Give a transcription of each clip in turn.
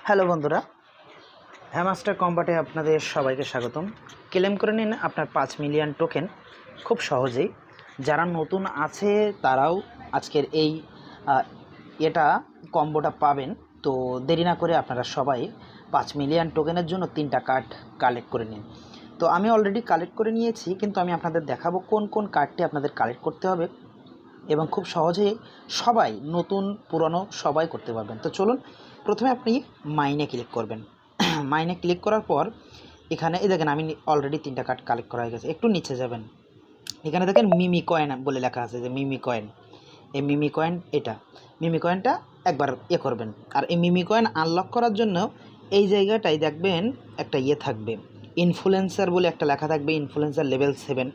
Hello বন্ধুরা, hamster কম্বাটে আপনাদের সবাইকে স্বাগতম। ক্লেম করে নিন আপনার 5 মিলিয়ন টোকেন খুব সহজেই। যারা নতুন আছে তারাও আজকের এই এটা কম্বোটা পাবেন। তো দেরি না করে আপনারা সবাই 5 মিলিয়ন টোকেনের জন্য 3টা কার্ড কালেক্ট করে নিন। তো আমি অলরেডি কালেক্ট করে নিয়েছি, কিন্তু আমি আপনাদের দেখাবো কোন কোন কার্ডটি আপনাদের কালেক্ট করতে হবে এবং খুব সহজেই সবাই, নতুন পুরনো সবাই করতে পারবেন। তো চলুন, প্রথমে আপনি মাইনে ক্লিক করবেন। মাইনে ক্লিক করার পর এখানে এই দেখেন আমি অলরেডি 3টা কার্ড কালেক্ট করা হয়ে গেছে। একটু নিচে যাবেন, এখানে দেখেন মিমি কয়েন বলে লেখা আছে, যে মিমি কয়েন। এই মিমি কয়েন, এটা মিমি কয়েনটা একবার করবেন। আর এই মিমি কয়েন আনলক করার জন্য এই জায়গাটায় দেখবেন একটা থাকবে, ইনফ্লুয়েন্সার বলে একটা লেখা থাকবে, ইনফ্লুয়েন্সার লেভেল 7।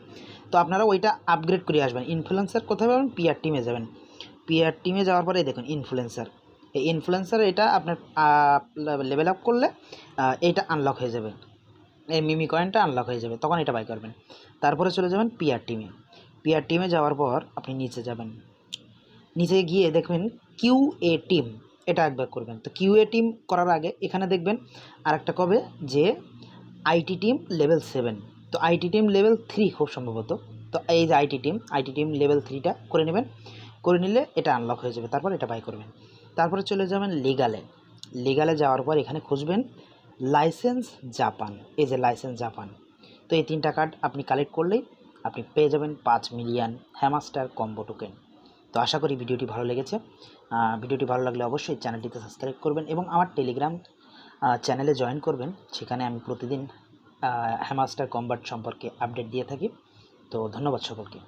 তো আপনারা ওইটা আপগ্রেড করে আসবেন। ইনফ্লুয়েন্সার কোথায় পাবেন? পিআর টিমে যাবেন। পিআর টিমে যাওয়ার পরে দেখুন ইনফ্লুয়েন্সার, এই ইনফ্লুয়েন্সার এটা আপনার লেভেল আপ করলে এইটা আনলক হয়ে যাবে, এই মিমি কয়েনটা আনলক হয়ে যাবে, তখন এটা বাই করবেন। তারপরে চলে যাবেন পিআর টিমে। পিআর টিমে যাওয়ার পর আপনি নিচে যাবেন, নিচে গিয়ে দেখবেন কিউএ টিম, এটা একবার করবেন। তো কিউএ টিম করার আগে এখানে দেখবেন আরেকটা কবে যে আইটি টিম লেভেল 7। তো আইটি টিম লেভেল 3 খুব সম্ভবত। তো এই যে আইটি টিম লেভেল 3টা করে নেবেন। করে নিলে এটা আনলক হয়ে যাবে, তারপর এটা বাই করবেন। তারপরে চলে যাবেন লিগালে। লিগালে যাওয়ার পর এখানে খুঁজবেন লাইসেন্স জাপান, এই যে লাইসেন্স জাপান। তো এই 3টা কার্ড আপনি কালেক্ট করলেই আপনি পেয়ে যাবেন 5 মিলিয়ন হ্যামাস্টার কম্বো টোকেন। তো আশা করি ভিডিওটি ভালো লেগেছে। ভিডিওটি ভালো লাগলে অবশ্যই চ্যানেলটিতে সাবস্ক্রাইব করবেন এবং আমার টেলিগ্রাম চ্যানেলে জয়েন করবেন। সেখানে আমি প্রতিদিন হ্যামাস্টার কম্বাট সম্পর্কে আপডেট দিয়ে থাকি। তো ধন্যবাদ সকলকে।